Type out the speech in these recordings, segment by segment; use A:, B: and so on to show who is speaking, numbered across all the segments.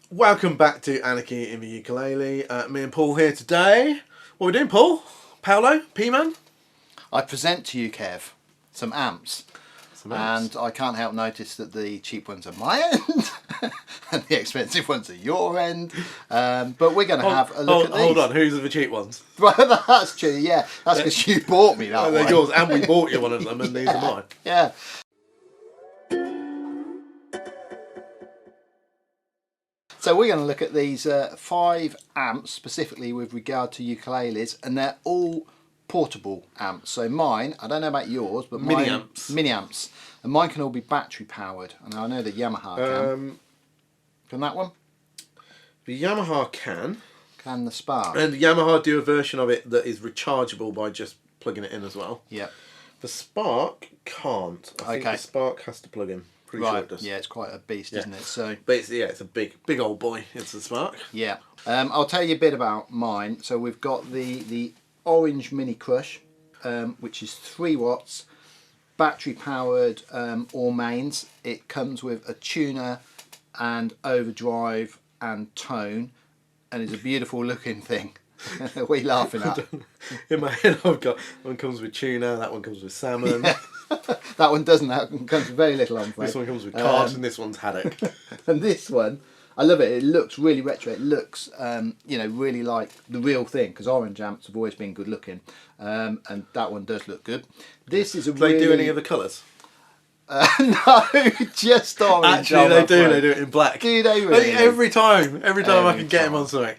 A: Welcome back to Anarchy in the Ukulele. Me and Paul here today. What are we doing, Paul? Paolo? P.Man?
B: I present to you, Kev, some amps. And I can't help notice that the cheap ones are my end and the expensive ones are your end. But we're going to have a look at these.
A: Hold on, whose are the cheap ones?
B: Well, that's true, yeah. That's because you bought me that one.
A: They're yours, and we bought you one of them, and these are mine.
B: Yeah. So we're going to look at these 5 amps specifically with regard to ukuleles, and they're all portable amps. So mine, I don't know about yours, but
A: mini amps,
B: and mine can all be battery powered. And I know the Yamaha can. Can that one?
A: The Yamaha can.
B: Can the Spark?
A: And the Yamaha do a version of it that is rechargeable by just plugging it in as well.
B: Yeah.
A: The Spark can't. I think the Spark has to plug in. Pretty sure it does.
B: Yeah, it's quite a beast, isn't it? So,
A: but it's a big old boy. It's the Spark.
B: Yeah. I'll tell you a bit about mine. So we've got the Orange Mini Crush, which is 3 watts, battery powered, all mains. It comes with a tuner and overdrive and tone, and it's a beautiful looking thing. What are you laughing at?
A: In my head I've got one comes with tuna, that one comes with salmon.
B: Yeah. That one doesn't. That one comes with very little on.
A: This one comes with cards, and this one's haddock.
B: And this one, I love it. It looks really retro. It looks, you know, really like the real thing, because orange amps have always been good looking, and that one does look good. This is a
A: do they do any of the colours?
B: No, just orange.
A: Actually, they do. They do it in black.
B: Do they really?
A: Every time I can get them on something,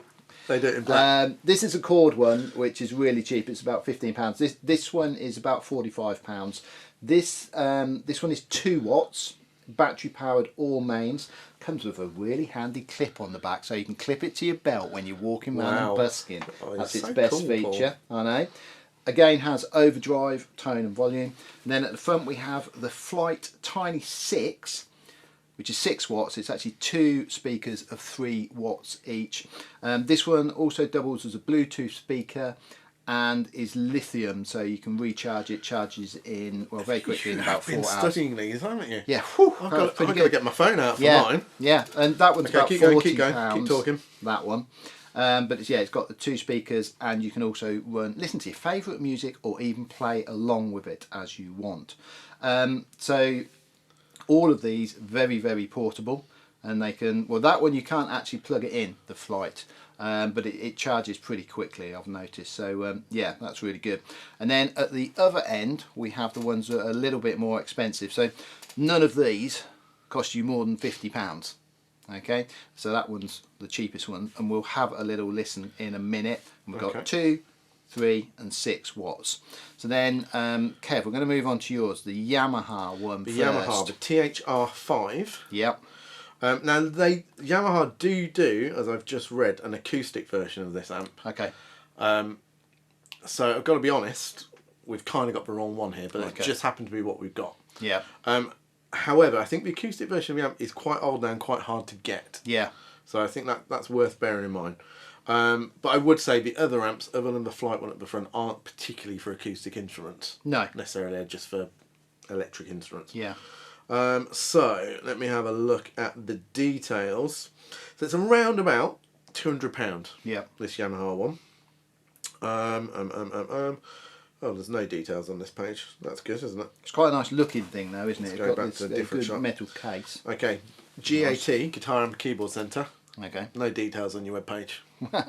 A: they do it in black.
B: This is a Chord one, which is really cheap. It's about £15. This one is about £45. This one is 2 watts, battery powered, all mains. Comes with a really handy clip on the back, so you can clip it to your belt when you're walking around and busking. That's its best feature, I know. Again, has overdrive, tone and volume. And then at the front we have the Flight Tiny 6, which is 6 watts. It's actually 2 speakers of 3 watts each. This one also doubles as a Bluetooth speaker and is lithium, so you can recharge it. Charges in, well, very quickly, in about 4 hours.
A: You've been studying these, haven't you?
B: Yeah.
A: I've got to get my phone out for mine.
B: Yeah, and that one's about £40.
A: Keep talking.
B: That one. But it's got the 2 speakers, and you can also listen to your favourite music or even play along with it as you want. So all of these very, very portable, and they can, well, that one you can't actually plug it in, the Flight, but it charges pretty quickly, I've noticed. So yeah, that's really good. And then at the other end we have the ones that are a little bit more expensive. So none of these cost you more than £50. Okay, so that one's the cheapest one, and we'll have a little listen in a minute. And we've got 2, 3 and 6 watts. So then, Kev, we're going to move on to yours, the Yamaha one first.
A: Yamaha, the THR5.
B: Yep.
A: Now, Yamaha do, as I've just read, an acoustic version of this amp.
B: Okay.
A: So I've got to be honest, we've kind of got the wrong one here, but it just happened to be what we've got.
B: Yeah.
A: However, I think the acoustic version of the amp is quite old now and quite hard to get.
B: Yeah.
A: So I think that's worth bearing in mind. But I would say the other amps, other than the Flight one at the front, aren't particularly for acoustic instruments. No. Necessarily, they're just for electric instruments.
B: Yeah.
A: So let me have a look at the details. So it's around about £200.
B: Yeah.
A: This Yamaha one. Oh, there's no details on this page. That's good, isn't it?
B: It's quite a nice looking thing, though, isn't it?
A: Let's go back to a different shop.
B: Metal case.
A: Okay. GAT, Guitar and Keyboard Centre.
B: Okay.
A: No details on your webpage.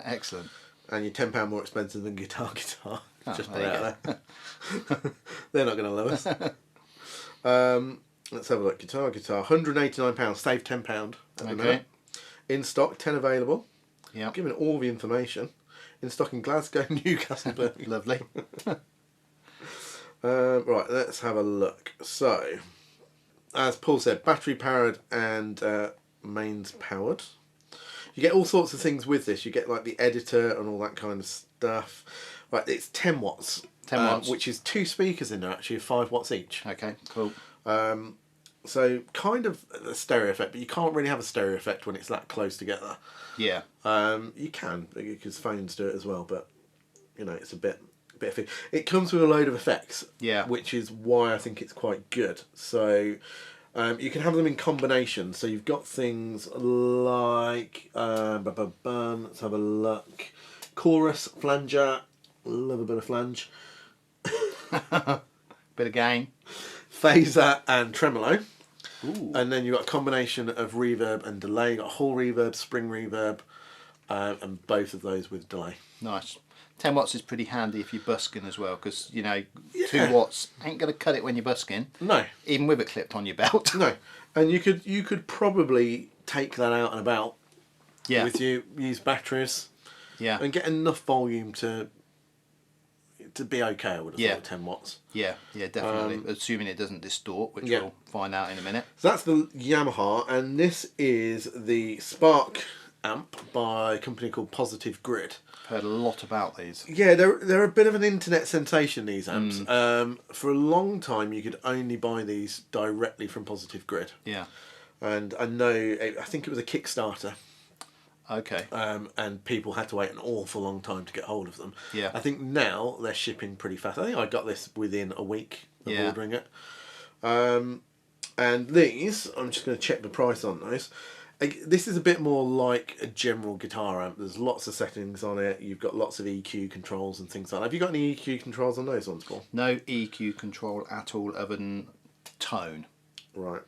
B: Excellent.
A: And you're £10 more expensive than Guitar.
B: Oh,
A: just put it out there. They're not going to love us. Let's have a look. Guitar, £189. Save £10 at the minute. In stock, 10 available.
B: Yeah.
A: Giving all the information. In stock in Glasgow, Newcastle, Birmingham.
B: Lovely.
A: Right, let's have a look. So, as Paul said, battery powered and mains powered. You get all sorts of things with this. You get like the editor and all that kind of stuff. Right, it's 10 watts.
B: 10 watts.
A: Which is 2 speakers in there actually, of 5 watts each.
B: Okay, cool.
A: So kind of a stereo effect, but you can't really have a stereo effect when it's that close together.
B: Yeah.
A: You can, because phones do it as well, but you know, it's a bit iffy. It comes with a load of effects.
B: Yeah.
A: Which is why I think it's quite good. So You can have them in combination. So you've got things like, let's have a look. Chorus, flanger, love a bit of flange.
B: Bit of gain.
A: Phaser and tremolo.
B: Ooh.
A: And then you've got a combination of reverb and delay. You've got hall reverb, spring reverb, and both of those with delay.
B: Nice. 10 watts is pretty handy if you're busking as well, because, you know,
A: Yeah.
B: 2 watts ain't going to cut it when you're busking.
A: No.
B: Even with it clipped on your belt.
A: No. And you could probably take that out and about
B: Yeah.
A: with you, use batteries,
B: Yeah.
A: and get enough volume to be okay, I would have
B: Yeah.
A: thought, 10 watts.
B: Yeah, definitely. Assuming it doesn't distort, which
A: Yeah.
B: we'll find out in a minute.
A: So that's the Yamaha, and this is the Spark amp by a company called Positive Grid.
B: Heard a lot about these.
A: Yeah, they're a bit of an internet sensation, these amps. For a long time, you could only buy these directly from Positive Grid.
B: Yeah.
A: And I think it was a Kickstarter.
B: Okay.
A: And people had to wait an awful long time to get hold of them.
B: Yeah.
A: I think now they're shipping pretty fast. I think I got this within a week of
B: Yeah.
A: ordering it. And these, I'm just going to check the price on those. This is a bit more like a general guitar amp. There's lots of settings on it. You've got lots of EQ controls and things like that. Have you got any EQ controls on those ones, Paul?
B: No EQ control at all other than tone.
A: Right.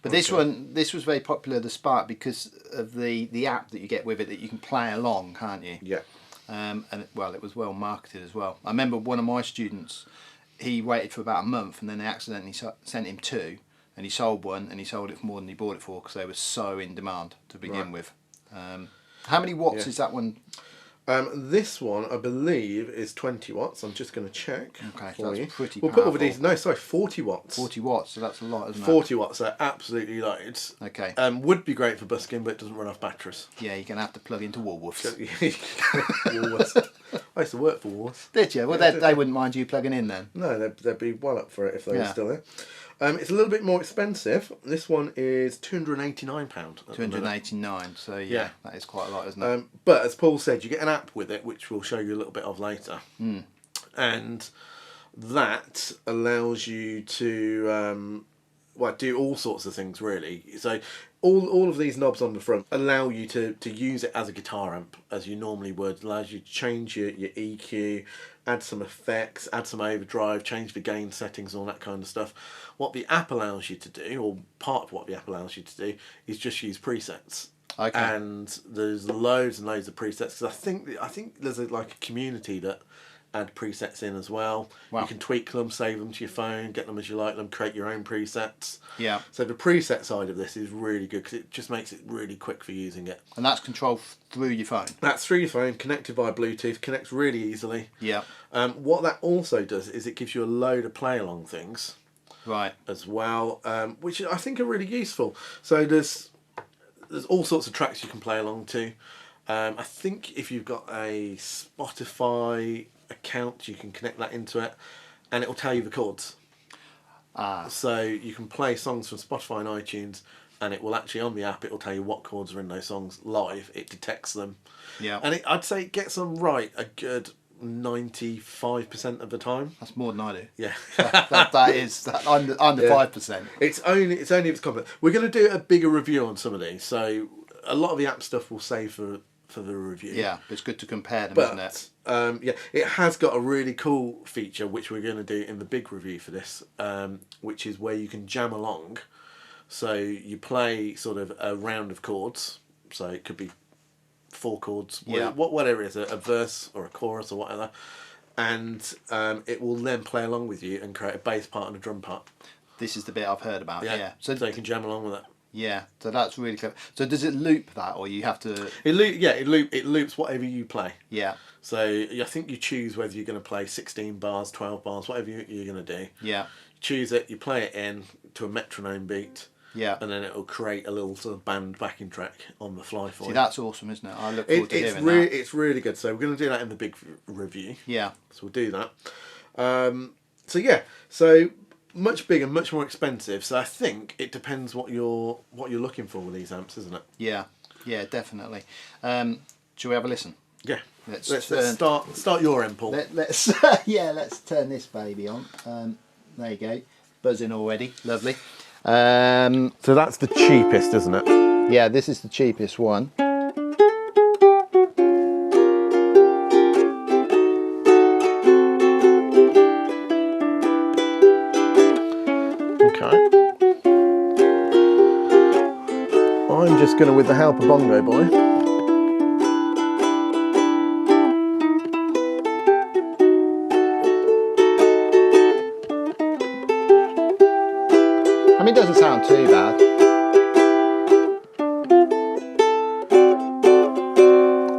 B: But this was very popular, the Spark, because of the app that you get with it that you can play along, can't you?
A: Yeah.
B: And well, it was well marketed as well. I remember one of my students, he waited for about a month and then they accidentally sent him 2, and he sold one and he sold it for more than he bought it for because they were so in demand to begin with. How many watts is that one?
A: This one, I believe, is 20 watts. I'm just going to check.
B: Okay,
A: for
B: so that's
A: you.
B: pretty
A: We'll put all
B: powerful.
A: the details. No, sorry, 40 watts.
B: 40 watts, so that's a lot, isn't it?
A: 40 watts, so absolutely loads.
B: Okay.
A: Would be great for busking, but it doesn't run off batteries.
B: Yeah, you're going to have to plug into Woolworths.
A: Woolworths. I used to work for Woolworths.
B: Did you? Well, they wouldn't mind you plugging in then.
A: No, they'd be well up for it if they were
B: Yeah.
A: still there. It's a little bit more expensive. This one is £289.
B: £289, so yeah, that is quite a lot, isn't it?
A: But as Paul said, you get an app with it, which we'll show you a little bit of later. And that allows you to do all sorts of things, really. So all of these knobs on the front allow you to use it as a guitar amp, as you normally would. It allows you to change your EQ, add some effects, add some overdrive, change the gain settings, all that kind of stuff. What the app allows you to do, or part of what the app allows you to do, is just use presets.
B: Okay.
A: And there's loads and loads of presets. Because I think there's a community that add presets in as well.
B: Wow.
A: You can tweak them, save them to your phone, get them as you like them, create your own presets.
B: Yeah.
A: So the preset side of this is really good because it just makes it really quick for using it.
B: And that's controlled through your phone?
A: That's through your phone, connected via Bluetooth, connects really easily.
B: Yeah.
A: What that also does is it gives you a load of play-along things.
B: Right.
A: As well, which I think are really useful. So there's all sorts of tracks you can play along to. I think if you've got a Spotify account, you can connect that into it, and it will tell you the chords. So you can play songs from Spotify and iTunes, and it will actually, on the app, it will tell you what chords are in those songs live. It detects them. Yeah. And I'd say it gets them right a good 95% of the time.
B: That's more than I do.
A: Yeah.
B: that is under 5%.
A: It's only if it's complex. We're going to do a bigger review on some of these, so a lot of the app stuff we'll save for the review.
B: Yeah, but it's good to compare them, isn't it?
A: It has got a really cool feature which we're going to do in the big review for this, which is where you can jam along. So you play sort of a round of chords, so it could be 4 chords, whatever it is, a verse or a chorus or whatever, and it will then play along with you and create a bass part and a drum part.
B: This is the bit I've heard about. Yeah.
A: So you can jam along with it.
B: Yeah, so that's really clever. So does it loop that, or you have to?
A: It loops whatever you play.
B: Yeah.
A: So I think you choose whether you're going to play 16 bars, 12 bars, whatever you're going to do.
B: Yeah.
A: You choose it, you play it in to a metronome beat.
B: Yeah.
A: And then it will create a little sort of band backing track on the fly for you.
B: That's awesome, isn't it? I look forward to hearing that.
A: It's really good. So we're going to do that in the big review.
B: Yeah.
A: So we'll do that. So much bigger, much more expensive. So I think it depends what you're looking for with these amps, isn't it?
B: Yeah. Yeah, definitely. Shall we have a listen?
A: Yeah. Let's
B: turn,
A: start your end, Paul.
B: Let's let's turn this baby on. There you go. Buzzing already. Lovely.
A: So that's the cheapest, isn't it?
B: Yeah, this is the cheapest one.
A: Okay. I'm just going to, with the help of Bongo Boy.
B: I mean, it doesn't sound too bad.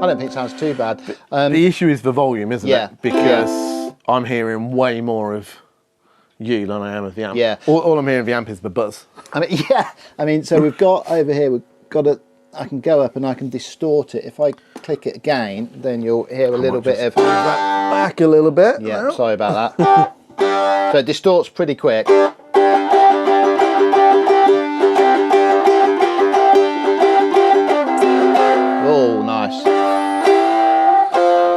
B: I don't think it sounds too bad.
A: The issue is the volume, isn't
B: Yeah,
A: it? Because I'm hearing way more of you than I am of the amp.
B: Yeah.
A: All I'm hearing of the amp is the buzz.
B: I mean, yeah. I mean, so we've got over here, we've got a, I can go up and I can distort it. If I click it again, then you'll hear a little bit of...
A: Back a little bit.
B: Yeah,
A: now.
B: sorry about that. So it distorts pretty quick. Oh, nice.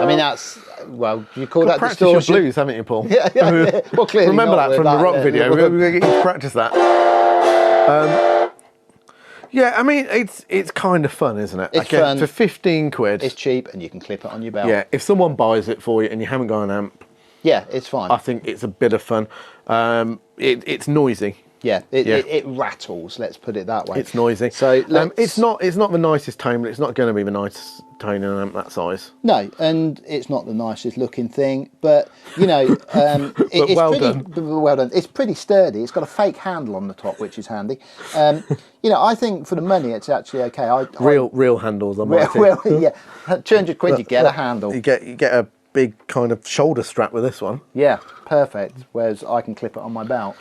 B: I mean, that's, well, do you call that
A: Practice
B: distortion?
A: your blues, haven't you, Paul?
B: Yeah. Well, clearly
A: Remember
B: not
A: that from the
B: with
A: rock
B: that,
A: video. We're going to get you to practice that. Yeah, I mean, it's kind of fun, isn't it?
B: It's fun.
A: For 15 quid.
B: It's cheap and you can clip it on your belt.
A: Yeah, if someone buys it for you and you haven't got an amp,
B: Yeah, it's fine.
A: I think it's a bit of fun. It's noisy.
B: Yeah, it rattles. Let's put it that way.
A: It's noisy.
B: So
A: it's not the nicest tone, but it's not going to be the nicest tone in an amp that size.
B: no, and it's not the nicest looking thing, but you know, it's
A: well
B: pretty
A: done.
B: well done. It's pretty sturdy. It's got a fake handle on the top, which is handy. You know, I think for the money, it's actually okay.
A: Real handles, I might say.
B: Well, yeah, 200 quid, you get a handle.
A: You get a big kind of shoulder strap with this one.
B: Yeah, perfect. Whereas I can clip it on my belt.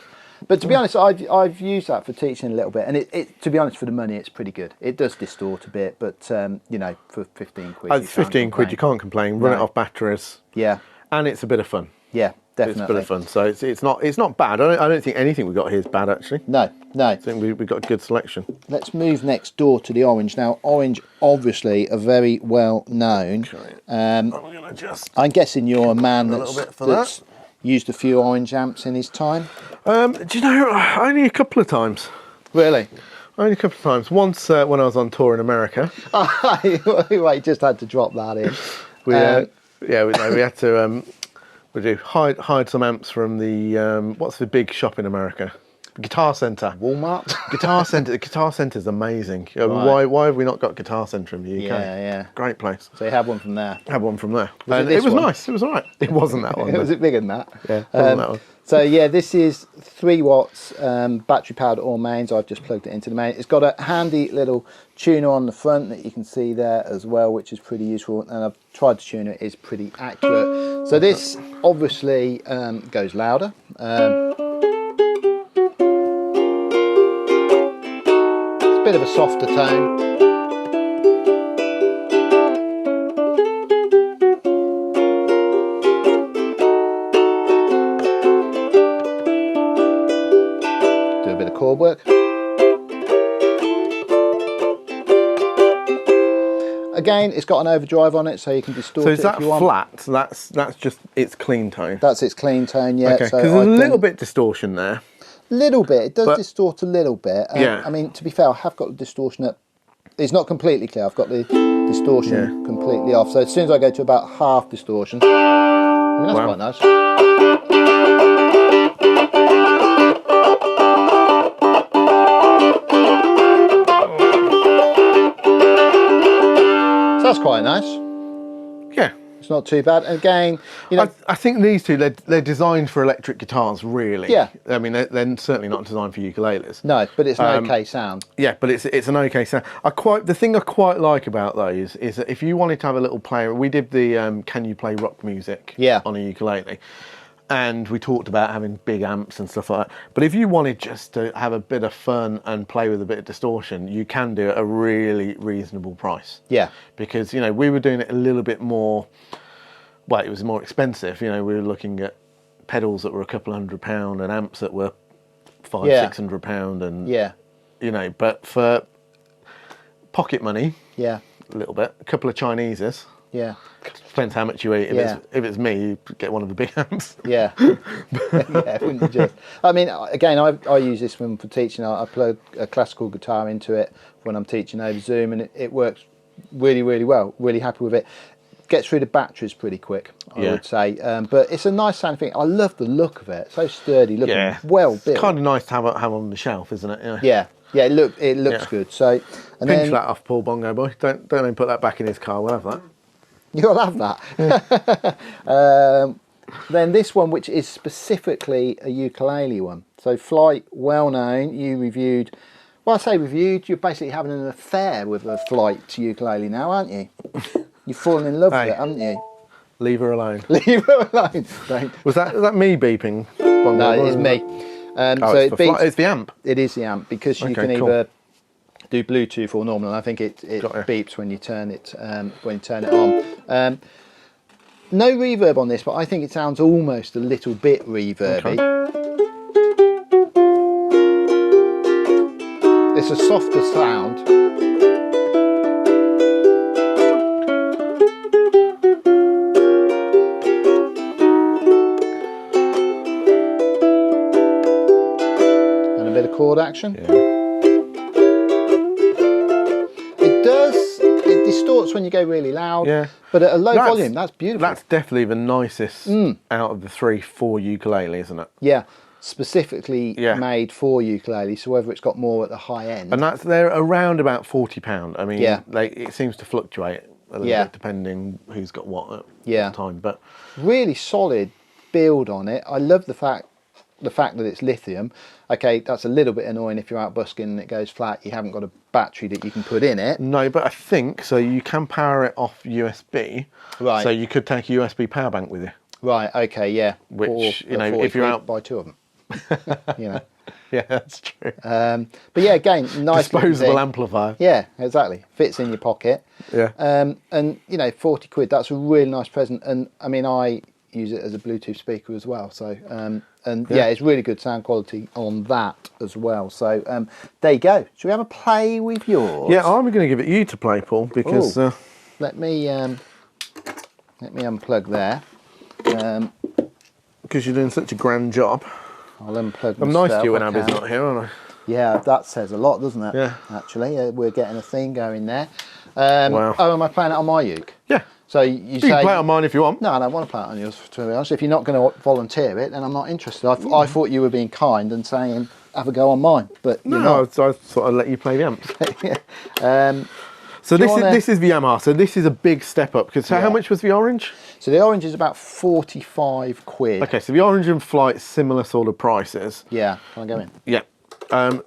B: But to be honest, I've used that for teaching a little bit, and it to be honest, for the money, it's pretty good. It does distort a bit, but you know, for 15 quid,
A: It's 15 quid, you can't complain. Run it off batteries.
B: Yeah,
A: And it's a bit of fun.
B: yeah, definitely.
A: It's a bit of fun. So it's not bad. I don't think anything we got here is bad, actually.
B: No.
A: I think we've got a good selection.
B: Let's move next door to the orange. Now, orange obviously are very well known.
A: I'm going to just...
B: I'm guessing you're a man
A: little bit for
B: that's used a few orange amps in his time.
A: Do you know, only a couple of times.
B: Really?
A: Only a couple of times. Once when I was on tour in America.
B: Wait, just had to drop that in.
A: We had to hide some amps from the what's the big shop in America? Guitar Centre.
B: Walmart?
A: Guitar Centre. The Guitar Centre's amazing. Why have we not got Guitar Centre in the UK?
B: Yeah.
A: Great place.
B: So you had one from there.
A: Had one from there.
B: It
A: was nice. It was all right. It wasn't that one.
B: Was it bigger than that?
A: Yeah, it wasn't that one.
B: So yeah, this is 3 watts, battery powered all mains. I've just plugged it into the main. It's got a handy little tuner on the front that you can see there as well, which is pretty useful. And I've tried to tune it, it's pretty accurate. So this obviously goes louder. It's a bit of a softer tone. Chord work. Again, it's got an overdrive on it, so you can distort
A: So
B: it
A: is that
B: if you want.
A: flat? So that's just its clean tone.
B: That's its clean tone, yeah.
A: Okay,
B: so
A: because there's a little bit distortion there.
B: Little bit. It does distort a little bit.
A: Yeah.
B: I mean, to be fair, I have got the distortion up. It's not completely clear. I've got the distortion completely off. So as soon as I go to about half distortion, I mean, that's quite nice. That's quite nice.
A: Yeah.
B: It's not too bad. And again, you know,
A: I think these two, they're designed for electric guitars, really.
B: Yeah.
A: I mean, they're certainly not designed for ukuleles.
B: no, but it's an okay sound.
A: Yeah, but it's an okay sound. The thing I quite like about those is that if you wanted to have a little player, we did the Can You Play Rock Music on a ukulele. And we talked about having big amps and stuff like that. But if you wanted just to have a bit of fun and play with a bit of distortion, you can do it at a really reasonable price.
B: Yeah.
A: Because, you know, we were doing it a little bit more, well, it was more expensive. You know, we were looking at pedals that were a couple £100 and amps that were £500-600 and, you know, but for pocket money,
B: Yeah.
A: a little bit, a couple of Chineses,
B: Yeah.
A: Depends how much you eat. If it's me, you get one of the big amps.
B: Yeah. Yeah, wouldn't you just? I mean, again, I use this one for teaching. I plug a classical guitar into it when I'm teaching over Zoom, and it works really, really well. Really happy with it. Gets through the batteries pretty quick, I would say. But it's a nice sounding thing. I love the look of it. So sturdy looking, well built.
A: It's kind of nice to have on the shelf, isn't it?
B: Yeah. It looks good. So, and
A: pinch that off, Paul Bongo boy. Don't even put that back in his car. We'll have that.
B: You'll have that. Then this one, which is specifically a ukulele one. So Flight, well known. You reviewed. Well, I say reviewed. You're basically having an affair with a Flight ukulele now, aren't you? You've fallen in love with it, haven't you?
A: Leave her alone.
B: Leave her alone. Don't.
A: Was that me beeping? Bongo
B: No,
A: boy?
B: it's me. So
A: it's the amp.
B: It is the amp because you can either do Bluetooth or normal. And I think it beeps when you turn it on. No reverb on this, but I think it sounds almost a little bit reverby. It's a softer sound. And a bit of chord action. It distorts when you go really loud, but at a low volume, that's beautiful.
A: That's definitely the nicest out of the 3 for ukulele, isn't it?
B: Yeah, specifically made for ukulele, so whether it's got more at the high end.
A: And they're around about £40. I mean, it seems to fluctuate a little bit depending who's got what at the time. But
B: really solid build on it. I love the fact that it's lithium. Okay, that's a little bit annoying if you're out busking and it goes flat. You haven't got a battery that you can put in it.
A: No, but I think so. You can power it off USB. Right. So you could take a USB power bank with you.
B: Right. Okay. Yeah.
A: Which if you're out,
B: buy 2 of them.
A: Yeah, that's true.
B: But yeah, again, nice
A: disposable amplifier.
B: Yeah, exactly. Fits in your pocket.
A: Yeah.
B: And £40. That's a really nice present. And I mean, I use it as a Bluetooth speaker as well. So it's really good sound quality on that as well. So there you go. Should we have a play with yours?
A: Yeah, I'm going to give it you to play, Paul, because
B: let me unplug there.
A: Because you're doing such a grand job.
B: I'll unplug.
A: I'm nice to you when Abby's not here, aren't I?
B: Yeah, that says a lot, doesn't it?
A: Yeah.
B: Actually, we're getting a theme going there. Wow. Oh, am I playing it on my uke?
A: Yeah.
B: So you say
A: can play it on mine if you want.
B: No, I don't want to play it on yours, to be honest. If you're not going to volunteer it, then I'm not interested. I thought you were being kind and saying, have a go on mine, but you're not.
A: I thought I'd let you play the amps. So this is the Yamaha. So this is a big step up. Because how much was the orange?
B: So the orange is about £45.
A: Okay, so the orange and Flight, similar sort of prices.
B: Yeah, can I go in?
A: Yeah.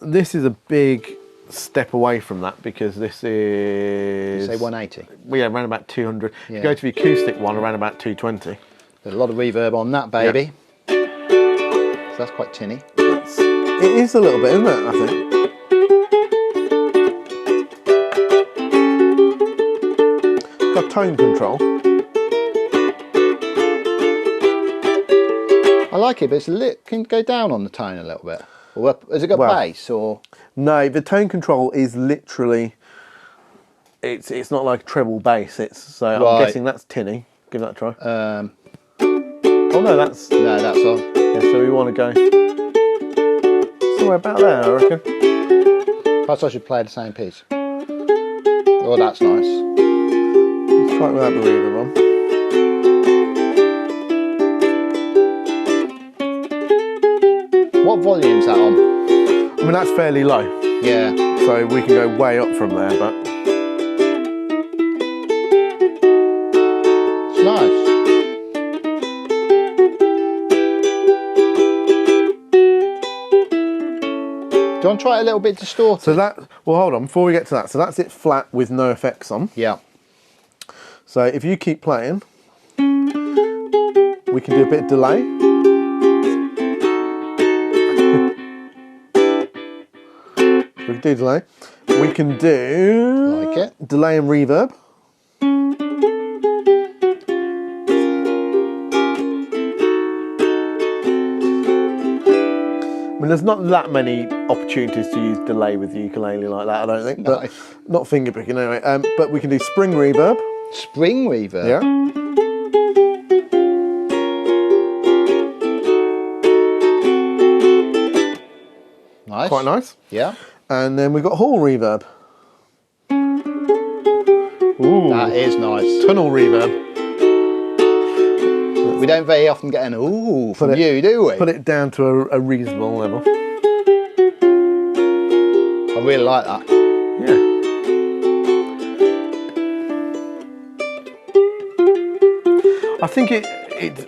A: This is a big step away from that because this is...
B: You say 180?
A: Yeah, around about 200. If you go to the acoustic one, around about 220.
B: There's a lot of reverb on that, baby. Yeah. So that's quite tinny.
A: It is a little bit, isn't it, I think? Got tone control.
B: I like it, but can go down on the tone a little bit. Or has it got bass or?
A: No, the tone control is literally. It's not like treble bass. I'm guessing that's tinny. Give that a try. Oh no, that's
B: on.
A: Yeah, so we want to go somewhere about there, I reckon.
B: Perhaps I should play the same piece. Oh, that's nice.
A: Let's try it without the reverb on.
B: What volume's that on?
A: I mean, that's fairly low.
B: Yeah.
A: So we can go way up from there, but...
B: It's nice. Do you want to try it a little bit distorted?
A: So hold on, before we get to that. So that's it flat with no effects on.
B: Yeah.
A: So if you keep playing, we can do a bit of delay. We can do delay. We can do delay and reverb. I mean, there's not that many opportunities to use delay with the ukulele like that, I don't think. But not finger picking anyway. But we can do spring reverb.
B: Spring reverb.
A: Yeah.
B: Nice.
A: Quite nice.
B: Yeah.
A: And then we've got hall reverb. Ooh.
B: That is nice.
A: Tunnel reverb.
B: We don't very often get an ooh from you, do we?
A: Put it down to a reasonable level.
B: I really like that.
A: Yeah. I think it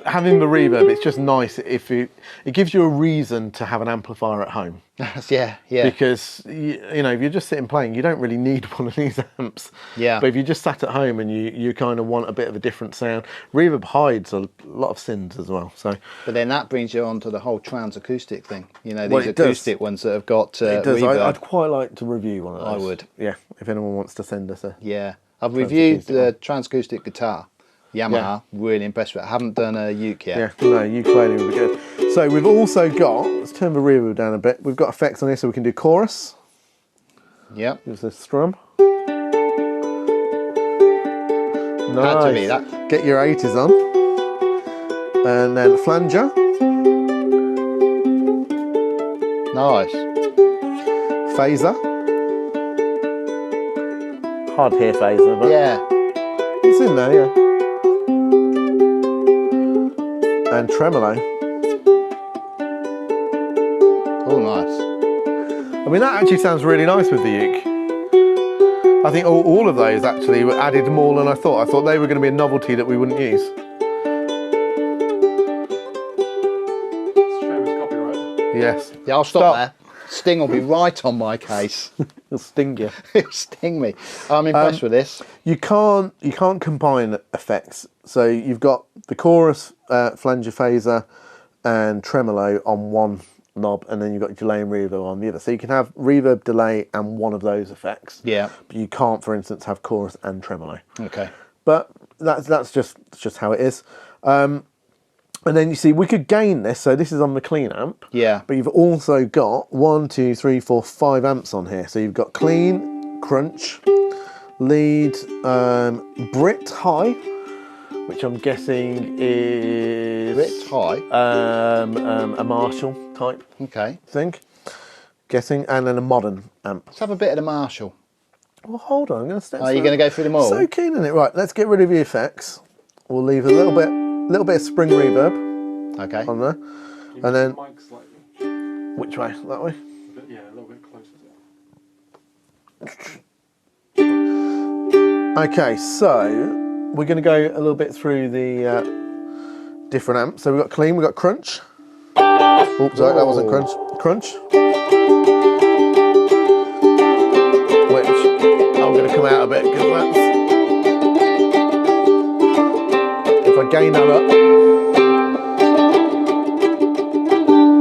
A: having the reverb, it's just nice if it gives you a reason to have an amplifier at home.
B: Yeah, yeah.
A: Because you know, if you're just sitting playing, you don't really need one of these amps.
B: Yeah.
A: But if you just sat at home and you kind of want a bit of a different sound, reverb hides a lot of sins as well. So.
B: But then that brings you on to the whole trans acoustic thing. You know, these
A: Well,
B: acoustic ones that have got
A: it does.
B: reverb.
A: I'd quite like to review one of those.
B: I would.
A: Yeah. If anyone wants to send us a.
B: Yeah. I've reviewed the trans acoustic guitar. Yamaha, really impressed with it. I haven't done a uke yet.
A: Yeah, no, ukulele would be good. So we've also got, let's turn the reverb down a bit. We've got effects on here so we can do chorus.
B: Yep.
A: There's the strum.
B: Had to be
A: Nice.
B: that.
A: Get your 80s on. And then flanger.
B: Nice.
A: Phaser. Hard to hear phaser, but
B: Yeah.
A: it's in there, yeah. And tremolo.
B: Oh, nice.
A: I mean, that actually sounds really nice with the uke. I think all of those actually were added more than I thought. I thought they were going to be a novelty that we wouldn't use.
C: Shame it's copyright.
A: Yes.
B: Yeah, I'll stop there. Sting will be right on my case.
A: It'll sting you.
B: It'll sting me. I'm impressed with this.
A: You can't combine effects. So you've got the chorus, flanger, phaser, and tremolo on one knob, and then you've got delay and reverb on the other. So you can have reverb, delay, and one of those effects.
B: Yeah.
A: But you can't, for instance, have chorus and tremolo.
B: Okay.
A: But that's just how it is. And then you see we could gain this. So this is on the clean amp.
B: Yeah.
A: But you've also got 1, 2, 3, 4, 5 amps on here. So you've got clean, crunch, lead, Brit high, which I'm guessing is
B: Brit high.
A: A Marshall type
B: Okay.
A: thing. Guessing, and then a modern amp.
B: Let's have a bit of the Marshall.
A: Well, hold on, I'm going to step.
B: Are you going to go through them all?
A: So keen on it. Right, let's get rid of the effects. We'll leave a little bit of spring reverb
B: Okay.
A: on there,
C: You
A: and then
C: move the mic slightly.
A: which way? That way.
C: But yeah, a little bit closer to it.
A: Okay, so we're going to go a little bit through the different amps. So we've got clean, we've got crunch. Oops, sorry, that wasn't crunch. Crunch. Which I'm going to come out a bit because that's. If I gain that up.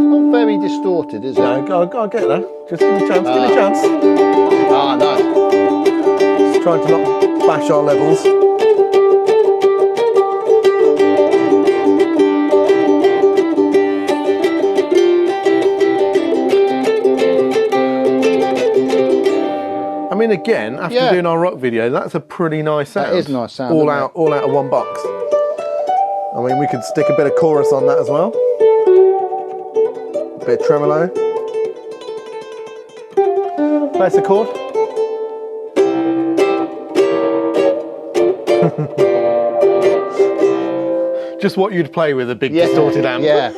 B: Not very distorted, is it?
A: No, I'll get there. Just give me a chance, give me a chance.
B: Ah, nice.
A: Just trying to not bash our levels. I mean, again, after doing our rock video, that's a pretty nice sound.
B: That is a nice sound,
A: All
B: isn't
A: out of one box. I mean, we could stick a bit of chorus on that as well. A bit of tremolo. Place a chord. Just what you'd play with a big distorted amp.
B: Yeah.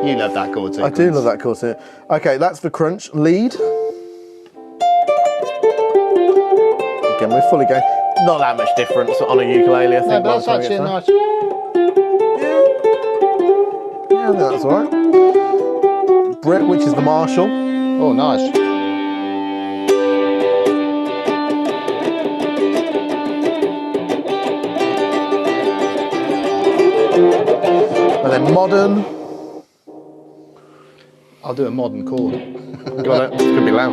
B: You love that chord sequence.
A: I do love that chord sequence. Okay, that's the crunch. Lead. Again, we're fully going. Not that much difference on a ukulele, I think.
B: No, but that's actually a nice.
A: Yeah, I think that's alright. Brit, which is the Marshall.
B: Oh, nice.
A: And then modern.
B: I'll do a modern chord.
A: Got it. It's going to be loud.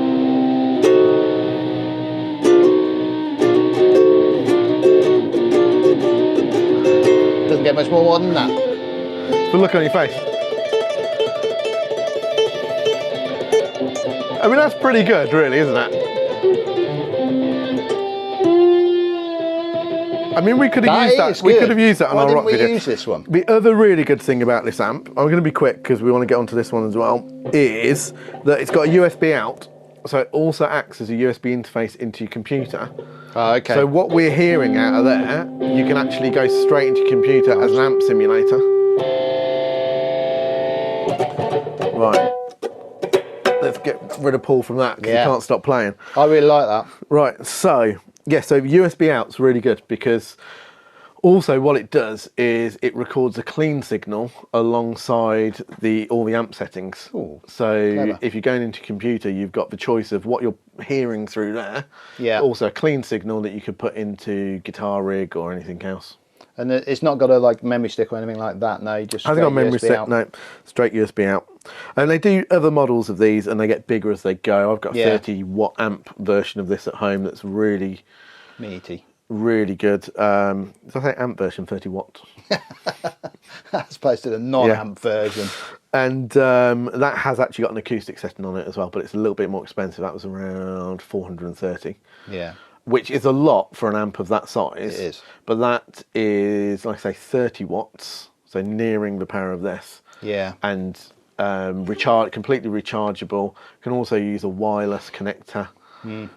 B: Doesn't get much more modern than that.
A: The look on your face. I mean, that's pretty good, really, isn't it? I mean, we could have used that. We could have used that on our rock video.
B: Why didn't we use this one?
A: The other really good thing about this amp, I'm going to be quick because we want to get onto this one as well, is that it's got a USB out, so it also acts as a USB interface into your computer.
B: Oh, okay.
A: So what we're hearing out of there, you can actually go straight into your computer as an amp simulator. Right. Let's get rid of Paul from that because he can't stop playing.
B: I really like that.
A: Right, so USB out's really good because also what it does is it records a clean signal alongside all the amp settings.
B: Ooh,
A: so
B: clever.
A: if you're going into your computer, you've got the choice of what you're hearing through there.
B: Yeah.
A: Also a clean signal that you could put into Guitar Rig or anything else.
B: And it's not got a like memory stick or anything like that. No, you just
A: I think on memory stick,
B: out.
A: no, straight USB out. And they do other models of these, and they get bigger as they go. I've got a 30 watt amp version of this at home that's really
B: meaty,
A: really good. Did I say amp version 30 watts?
B: as opposed to the non-amp version.
A: And that has actually got an acoustic setting on it as well, but it's a little bit more expensive. That was around 430.
B: Yeah.
A: Which is a lot for an amp of that size.
B: It is.
A: But that is, like I say, 30 watts, so nearing the power of this.
B: Yeah.
A: And completely rechargeable. Can also use a wireless connector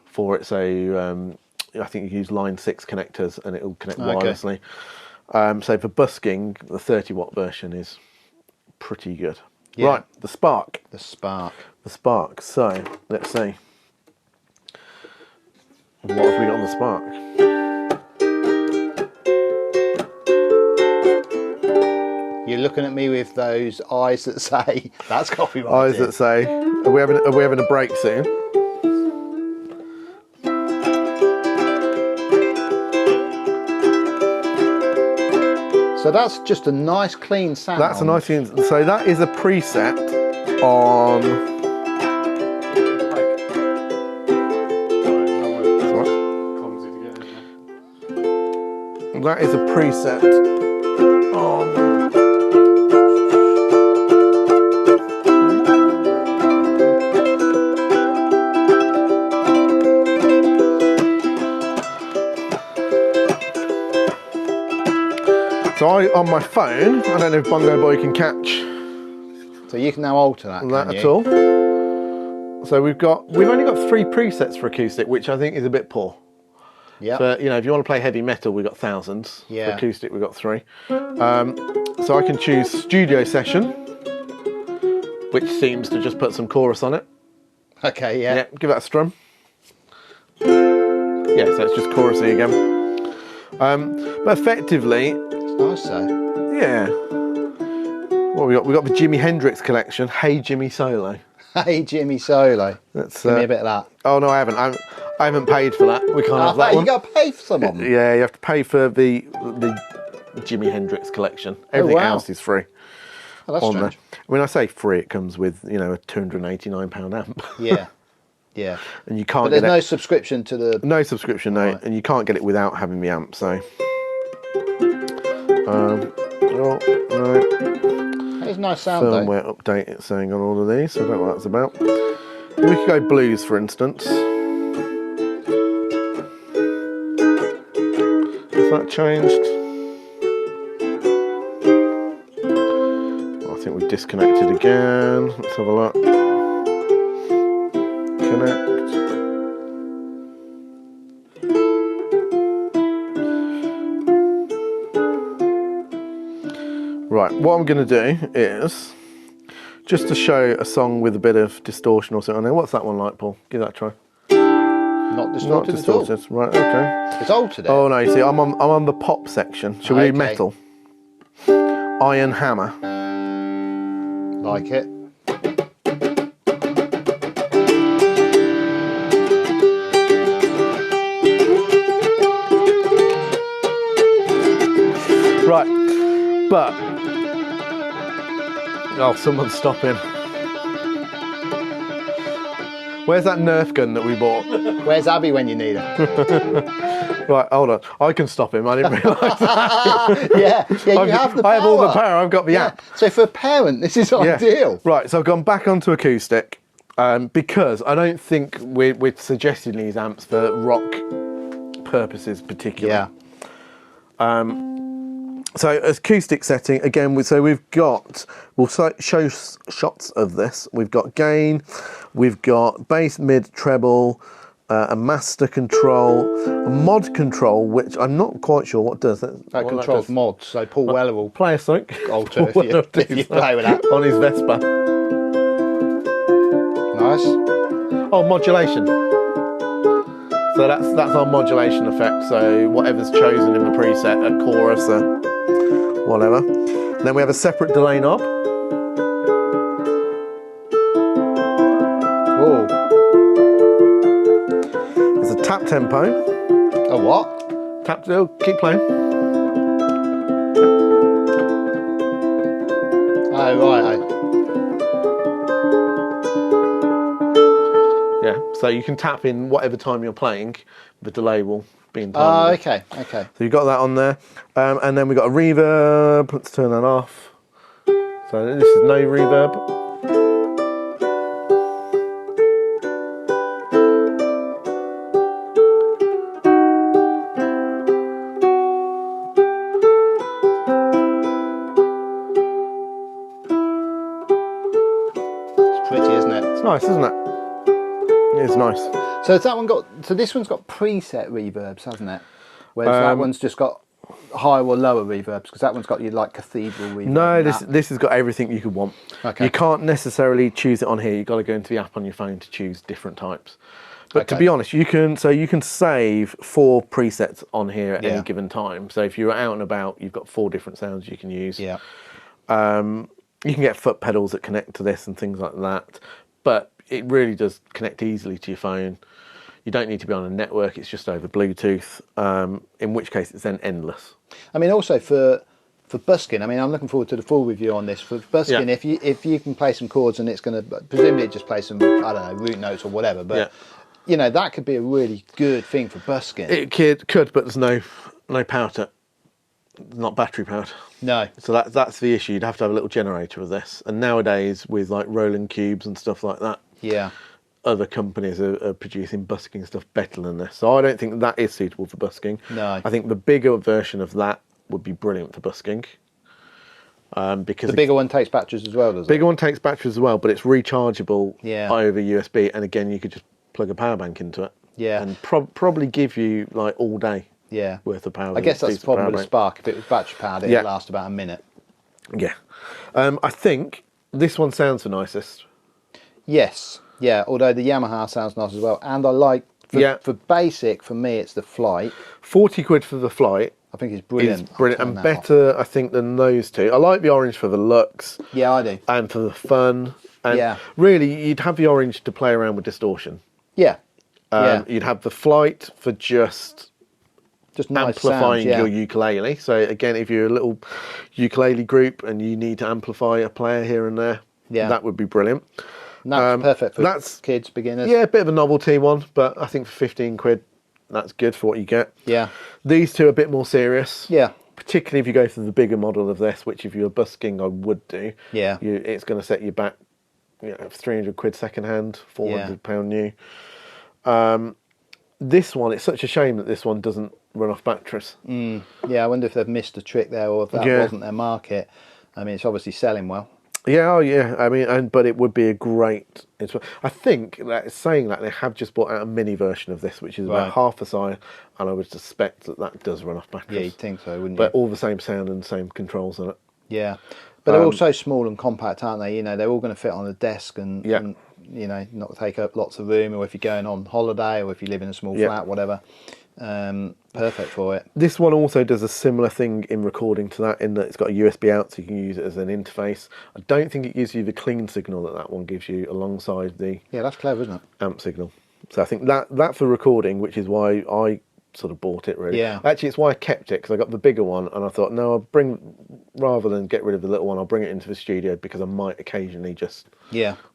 A: for it. So I think you use line 6 connectors and it'll connect wirelessly. So for busking, the 30 watt version is pretty good. Yeah. Right, the Spark.
B: The Spark.
A: The Spark. So let's see. What have we got on the Spark?
B: You're looking at me with those eyes that say that's copyrighted.
A: Eyes that say, are we having a break soon?
B: So that's just a nice clean sound.
A: That's a nice clean. So that is a preset on. That is a preset on. So on my phone, I don't know if Bongo Boy can catch.
B: So you can now alter that
A: At all. So we've only got 3 presets for acoustic, which I think is a bit poor.
B: Yeah.
A: But if you want to play heavy metal, we've got thousands.
B: Yeah.
A: For acoustic, we've got 3. So I can choose studio session, which seems to just put some chorus on it.
B: Okay, yeah.
A: Yeah, give that a strum. Yeah, so it's just chorusy again. But effectively,
B: it's nice though.
A: Yeah. What we got? We got the Jimi Hendrix collection. Hey Jimmy Solo.
B: Hey Jimmy Solo.
A: Let's
B: give me a bit of that.
A: Oh no, I haven't. I haven't paid for that. We can't have that one.
B: You got to pay for some of them.
A: Yeah, you have to pay for the Jimi Hendrix collection. Everything else is free.
B: Oh, that's strange.
A: When I say free, it comes with a £289 amp.
B: Yeah, yeah.
A: And you can't.
B: But there's no subscription to the.
A: No subscription, no, and you can't get it without having the amp. So. Oh no.
B: That is a nice sound though.
A: Firmware update it's saying on all of these. So I don't know what that's about. We could go blues, for instance. Has that changed? I think we've disconnected again. Let's have a look. Connect. Right, what I'm going to do is just to show a song with a bit of distortion or something. Now, what's that one like, Paul? Give that a try.
B: Not distorted.
A: Not distorted.
B: At all.
A: Right, okay.
B: It's altered.
A: Oh no, you see, I'm on the pop section. Shall we do metal? Iron Hammer.
B: Like it.
A: Right, but oh, someone's stopping. Where's that Nerf gun that we bought?
B: Where's Abby when you need her?
A: Right, hold on. I can stop him. I didn't realise that.
B: yeah, you have the power.
A: I have all the power. I've got the app.
B: So for a parent, this is ideal.
A: Right, so I've gone back onto acoustic. Because I don't think we're suggesting these amps for rock purposes particularly.
B: Yeah.
A: So acoustic setting again. We've got. We'll show shots of this. We've got gain, we've got bass, mid, treble, a master control, a mod control, which I'm not quite sure what does.
B: That controls mods. So Paul Weller will
A: play a song.
B: alter if you play with that
A: on his Vespa.
B: Nice.
A: Oh, modulation. So that's our modulation effect. So whatever's chosen in the preset, a chorus, whatever. Then we have a separate delay knob.
B: Oh.
A: There's a tap tempo.
B: A what?
A: Tap. Keep playing.
B: Oh right.
A: Yeah. So you can tap in whatever time you're playing. The delay will be in time.
B: Oh, okay. Okay.
A: So you've got that on there, and then we've got a reverb. Let's turn that off. So this is no reverb.
B: It's pretty, isn't it?
A: It's nice, isn't it? It's nice.
B: So has that one got? So this one's got preset reverbs, hasn't it? Whereas that one's just got higher or lower reverbs, because that one's got your like cathedral reverb.
A: No, this has got everything you could want.
B: Okay.
A: You can't necessarily choose it on here. You've got to go into the app on your phone to choose different types. But to be honest, you can save 4 presets on here at any given time. So if you're out and about, you've got 4 different sounds you can use.
B: Yeah.
A: You can get foot pedals that connect to this and things like that. But it really does connect easily to your phone. You don't need to be on a network, it's just over Bluetooth, in which case it's then endless.
B: I mean, also for busking, I mean, I'm looking forward to the full review on this. For busking,
A: Yeah.
B: if you can play some chords and it's going to, presumably just play some, I don't know, root notes or whatever, but, you know, that could be a really good thing for busking.
A: It could, but there's no power to it. Not battery powered.
B: No.
A: So that's the issue. You'd have to have a little generator with this. And nowadays, with like Roland cubes and stuff like that,
B: Yeah.
A: other companies are producing busking stuff better than this. So I don't think that is suitable for busking.
B: No.
A: I think the bigger version of that would be brilliant for busking. Because
B: The bigger one takes batteries as well, does it?
A: bigger one takes batteries as well, but it's rechargeable over USB. And again, you could just plug a power bank into it.
B: Yeah.
A: And probably give you like all day worth of power.
B: I guess that's the problem with the
A: bank.
B: Spark. If it was battery powered, it'd last about a minute.
A: Yeah. I think this one sounds the nicest.
B: Yes. Yeah, although the Yamaha sounds nice as well. And I like, for basic, for me, it's the Flight.
A: 40 quid for the Flight.
B: I think it's brilliant.
A: Is brilliant and better, I think, than those two. I like the orange for the looks.
B: Yeah, I do.
A: And for the fun. And really, you'd have the orange to play around with distortion.
B: Yeah.
A: You'd have the Flight for just
B: nice
A: amplifying
B: sounds,
A: your ukulele. So again, if you're a little ukulele group and you need to amplify a player here and there, that would be brilliant.
B: And that's perfect for kids, beginners.
A: Yeah, a bit of a novelty one, but I think for 15 quid, that's good for what you get.
B: Yeah.
A: These two are a bit more serious.
B: Yeah.
A: Particularly if you go for the bigger model of this, which if you're busking, I would do.
B: Yeah.
A: It's going to set you back, 300 quid second hand, £400 new. This one, it's such a shame that this one doesn't run off batteries.
B: Yeah, I wonder if they've missed a trick there, or if that wasn't their market. I mean, it's obviously selling well.
A: Yeah, I mean, but it would be a great. I think that saying that they have just brought out a mini version of this, which is about half a size, and I would suspect that does run off batteries.
B: Yeah, you'd think so, wouldn't you?
A: But all the same sound and same controls on it.
B: Yeah, but they're all so small and compact, aren't they? You know, they're all going to fit on a desk and not take up lots of room, or if you're going on holiday, or if you live in a small flat, whatever. Perfect for it.
A: This one also does a similar thing in recording to that, in that it's got a USB out, so you can use it as an interface. I don't think it gives you the clean signal that one gives you alongside the
B: that's clever, isn't it?
A: amp signal. So I think that for recording, which is why I sort of bought it really.
B: Yeah.
A: Actually, it's why I kept it, because I got the bigger one, and I thought, no, rather than get rid of the little one, I'll bring it into the studio, because I might occasionally just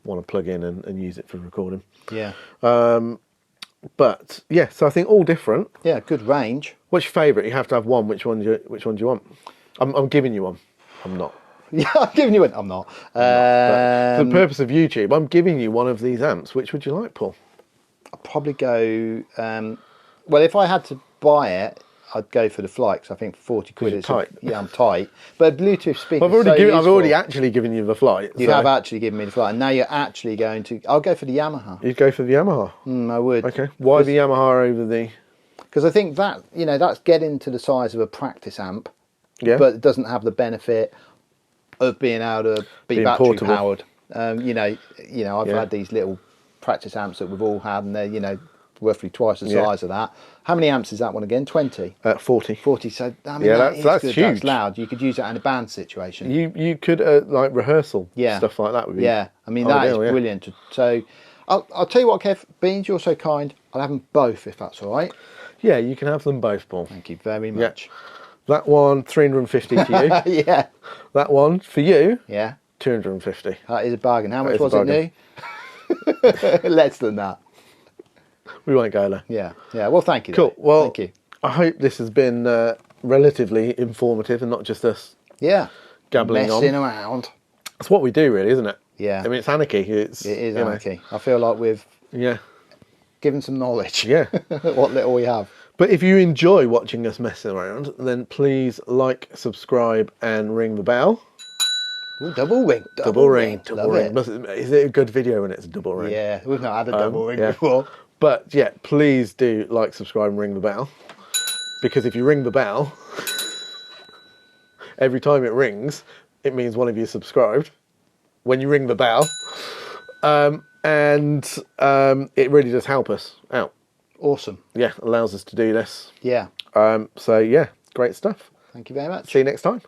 A: want to plug in and use it for recording.
B: Yeah.
A: But yeah, so I think all different.
B: Yeah, good range.
A: What's your favourite? You have to have one. Which one do you want? I'm giving you one. I'm not.
B: Yeah, I'm giving you one. I'm not.
A: But for the purpose of YouTube, I'm giving you one of these amps. Which would you like, Paul?
B: I'd probably go. Well, if I had to buy it, I'd go for the Flight, 'cause I think 40 quid.
A: you're
B: It's
A: tight.
B: Yeah, I'm tight. But a Bluetooth speaker.
A: I've already actually given you the Flight.
B: You have actually given me the Flight, and now you're actually going to. I'll go for the Yamaha.
A: You'd go for the Yamaha.
B: I would.
A: Okay. Why the Yamaha over the?
B: Because I think that that's getting to the size of a practice amp,
A: Yeah.
B: but it doesn't have the benefit of being able to be
A: Being
B: battery
A: portable.
B: powered. I've had these little practice amps that we've all had, and they're roughly twice the size of that. How many amps is that one again? 20.
A: 40.
B: 40. So I mean,
A: Yeah,
B: that's
A: that's
B: good. That's
A: huge.
B: loud. You could use that in a band situation.
A: You could like rehearsal stuff like that would be.
B: Yeah, I mean that is
A: ideal, yeah.
B: brilliant. So I'll tell you what, Kev. Beans, you're so kind. I'll have them both if that's all right.
A: Yeah, you can have them both, Paul.
B: Thank you very much.
A: That one, 350 to you.
B: Yeah.
A: That one for you,
B: Yeah.
A: 250.
B: That is a bargain. How much
A: is a
B: was it new? Less than that.
A: We won't go there.
B: Yeah. Yeah. Well, thank you.
A: Cool.
B: though.
A: Well,
B: thank you.
A: I hope this has been relatively informative and not just us
B: Yeah.
A: gabbling
B: Messing
A: on.
B: around.
A: It's what we do, really, isn't it?
B: Yeah.
A: I mean, it's anarchy.
B: It is anarchy. I feel like we've
A: Yeah.
B: given some knowledge.
A: Yeah.
B: What little we have.
A: But if you enjoy watching us messing around, then please like, subscribe, and ring the bell.
B: Ooh, double ring.
A: Double ring. Double
B: Love
A: ring.
B: it.
A: Is it a good video when it's a double ring?
B: Yeah. We've not had a double ring
A: yeah.
B: before.
A: But yeah, please do like, subscribe, and ring the bell. Because if you ring the bell, every time it rings, it means one of you subscribed. When you ring the bell, it really does help us out.
B: Awesome.
A: Yeah, allows us to do this.
B: Yeah.
A: So yeah, great stuff.
B: Thank you very much.
A: See you next time.